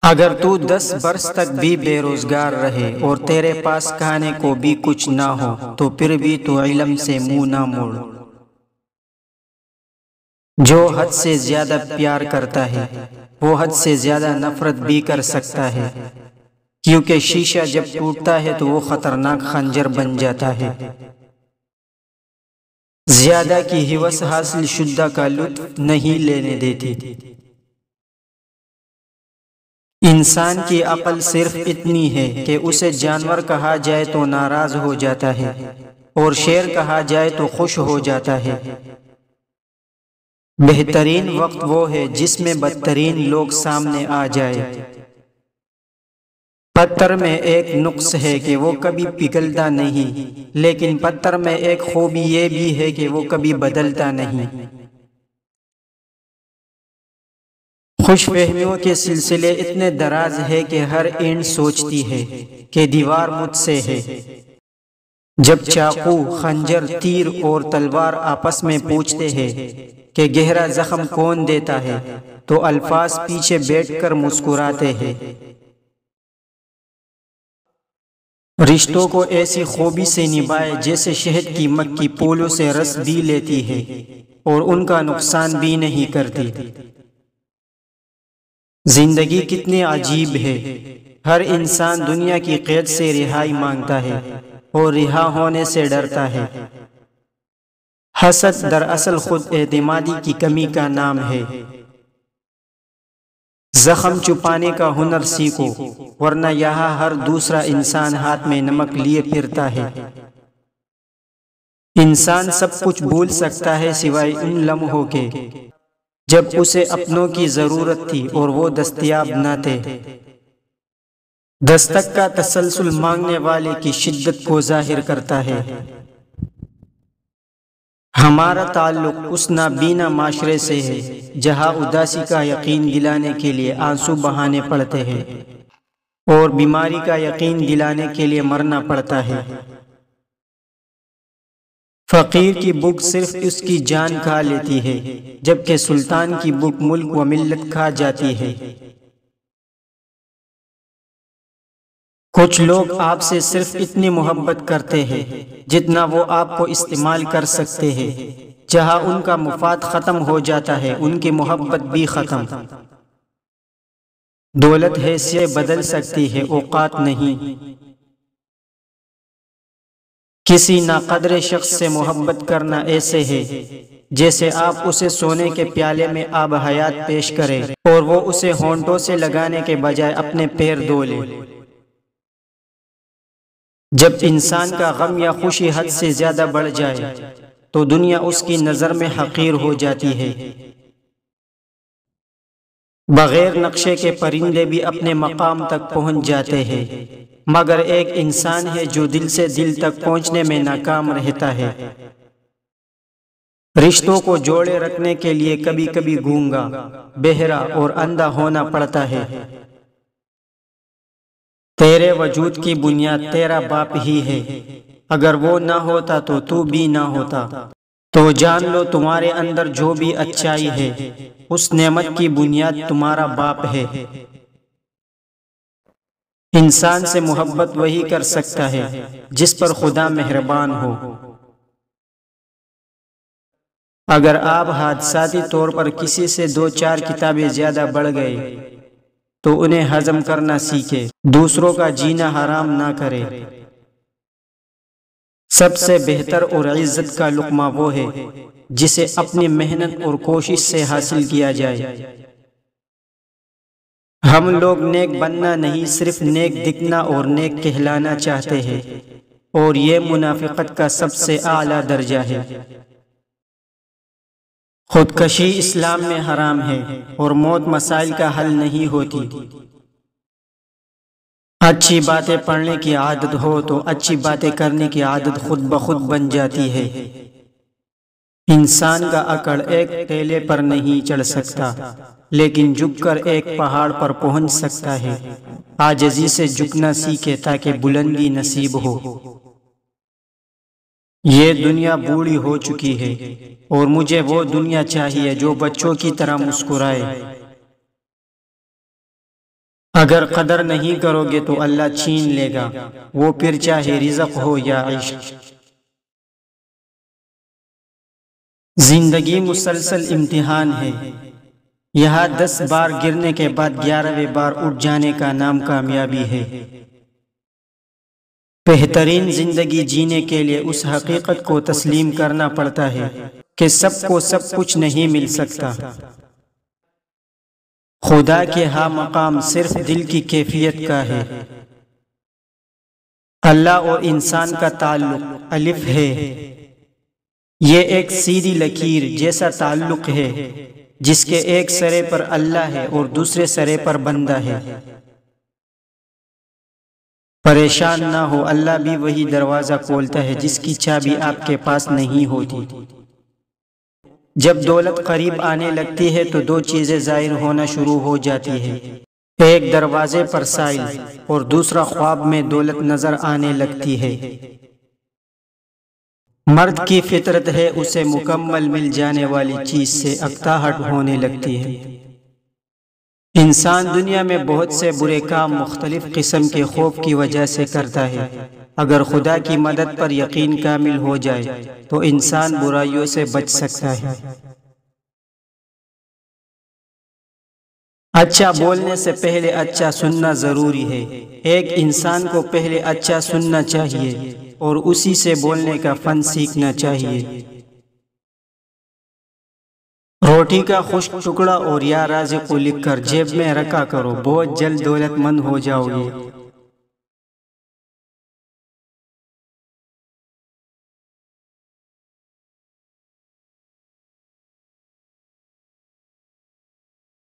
اگر تو 10 برس تک بھی بے روزگار رہے اور تیرے پاس کھانے کو بھی کچھ نہ ہو تو پھر بھی تو علم سے منہ نہ موڑ۔ جو حد سے زیادہ پیار کرتا ہے وہ حد سے زیادہ نفرت بھی کر سکتا ہے، کیونکہ شیشہ جب ٹوٹتا ہے تو وہ خطرناک خنجر بن جاتا ہے۔ زیادہ کی ہوس حاصل شدہ کا لطف نہیں لینے دیتی۔ انسان کی عقل صرف اتنی ہے کہ اسے جانور کہا جائے تو ناراض ہو جاتا ہے اور شیر کہا جائے تو خوش ہو جاتا ہے۔ بہترین وقت وہ ہے جس میں بدترین لوگ سامنے آ جائے۔ پتھر میں ایک نقص ہے کہ وہ کبھی پگھلتا نہیں، لیکن پتھر میں ایک خوبی یہ بھی ہے کہ وہ کبھی بدلتا نہیں۔ خوش فہمیوں کے سلسلے اتنے دراز ہے کہ ہر اینٹ سوچتی ہے کہ دیوار مجھ سے ہے۔ جب چاقو، خنجر، تیر اور تلوار آپس میں پوچھتے ہیں کہ گہرا زخم کون دیتا ہے تو الفاظ پیچھے بیٹھ کر مسکراتے ہیں۔ رشتوں کو ایسی خوبی سے نبھائے جیسے شہد کی مکھی پھولوں سے رس بھی لیتی ہے اور ان کا نقصان بھی نہیں کرتی۔ زندگی کتنی عجیب ہے، ہر انسان دنیا کی قید سے رہائی مانگتا ہے اور رہا ہونے سے ڈرتا ہے۔ حسد دراصل خود اعتمادی کی کمی کا نام ہے۔ زخم چھپانے کا ہنر سیکھو، ورنہ یہاں ہر دوسرا انسان ہاتھ میں نمک لیے پھرتا ہے۔ انسان سب کچھ بھول سکتا ہے سوائے ان لمحوں کے جب اسے اپنوں کی ضرورت تھی اور وہ دستیاب نہ تھے۔ دستک کا تسلسل مانگنے والے کی شدت کو ظاہر کرتا ہے۔ ہمارا تعلق اس نابینا معاشرے سے ہے جہاں اداسی کا یقین دلانے کے لیے آنسو بہانے پڑتے ہیں اور بیماری کا یقین دلانے کے لیے مرنا پڑتا ہے۔ فقیر کی بھوک صرف اس کی جان کھا لیتی ہے، جبکہ سلطان کی بھوک ملک و ملت کھا جاتی ہے۔ کچھ لوگ آپ سے صرف اتنی محبت کرتے ہیں جتنا وہ آپ کو استعمال کر سکتے ہیں۔ جہاں ان کا مفاد ختم ہو جاتا ہے ان کی محبت بھی ختم۔ دولت حیثیت بدل سکتی ہے، اوقات نہیں۔ کسی ناقدر شخص سے محبت کرنا ایسے ہے جیسے آپ اسے سونے کے پیالے میں آب حیات پیش کریں اور وہ اسے ہونٹوں سے لگانے کے بجائے اپنے پیر دھو لے۔ جب انسان کا غم یا خوشی حد سے زیادہ بڑھ جائے تو دنیا اس کی نظر میں حقیر ہو جاتی ہے۔ بغیر نقشے کے پرندے بھی اپنے مقام تک پہنچ جاتے ہیں، مگر ایک انسان ہے جو دل سے دل تک پہنچنے میں ناکام رہتا ہے۔ رشتوں کو جوڑے رکھنے کے لیے کبھی کبھی گونگا، بہرا اور اندھا ہونا پڑتا ہے۔ تیرے وجود کی بنیاد تیرا باپ ہی ہے، اگر وہ نہ ہوتا تو تو بھی نہ ہوتا۔ تو جان لو تمہارے اندر جو بھی اچائی ہے اس نعمت کی بنیاد تمہارا باپ ہے۔ انسان سے محبت وہی کر سکتا ہے جس پر خدا مہربان ہو۔ اگر آپ حادثاتی طور پر کسی سے 2-4 کتابیں زیادہ بڑھ گئے تو انہیں ہضم کرنا سیکھے، دوسروں کا جینا حرام نہ کرے۔ سب سے بہتر اور عزت کا لقمہ وہ ہے جسے اپنی محنت اور کوشش سے حاصل کیا جائے۔ ہم لوگ نیک بننا نہیں، صرف نیک دکھنا اور نیک کہلانا چاہتے ہیں، اور یہ منافقت کا سب سے اعلیٰ درجہ ہے۔ خودکشی اسلام میں حرام ہے اور موت مسائل کا حل نہیں ہوتی۔ اچھی باتیں پڑھنے کی عادت ہو تو اچھی باتیں کرنے کی عادت خود بخود بن جاتی ہے۔ انسان کا عقل ایک ٹیلے پر نہیں چڑھ سکتا، لیکن جھک کر ایک پہاڑ پر پہنچ سکتا ہے۔ عاجزی سے جھکنا سیکھے تاکہ بلندی نصیب ہو۔ یہ دنیا بوڑھی ہو چکی ہے اور مجھے وہ دنیا چاہیے جو بچوں کی طرح مسکرائے۔ اگر قدر نہیں کرو گے تو اللہ چھین لے گا، وہ پھر چاہے رزق ہو یا عشق۔ زندگی مسلسل امتحان ہے، یہاں 10 بار گرنے کے بعد 11ویں بار اٹھ جانے کا نام کامیابی ہے۔ بہترین زندگی جینے کے لیے اس حقیقت کو تسلیم کرنا پڑتا ہے کہ سب کو سب کچھ نہیں مل سکتا۔ خدا کے ہاں مقام صرف دل کی کیفیت کا ہے۔ اللہ اور انسان کا تعلق الف ہے، یہ ایک سیدھی لکیر جیسا تعلق ہے جس کے ایک سرے پر اللہ ہے اور دوسرے سرے پر بندہ ہے۔ پریشان نہ ہو، اللہ بھی وہی دروازہ کھولتا ہے جس کی چابی آپ کے پاس نہیں ہوتی۔ جب دولت قریب آنے لگتی ہے تو 2 چیزیں ظاہر ہونا شروع ہو جاتی ہے، ایک دروازے پر سائل اور دوسرا خواب میں دولت نظر آنے لگتی ہے۔ مرد کی فطرت ہے اسے مکمل مل جانے والی چیز سے اکتاہٹ ہونے لگتی ہے۔ انسان دنیا میں بہت سے برے کام مختلف قسم کے خوف کی وجہ سے کرتا ہے۔ اگر خدا کی مدد پر یقین کامل ہو جائے تو انسان برائیوں سے بچ سکتا ہے۔ اچھا بولنے سے پہلے اچھا سننا ضروری ہے۔ ایک انسان کو پہلے اچھا سننا چاہیے اور اسی سے بولنے کا فن سیکھنا چاہیے۔ روٹی کا خشک ٹکڑا اور یا رازق کو لکھ کر جیب میں رکھا کرو، بہت جلد دولت مند ہو جاؤ گے۔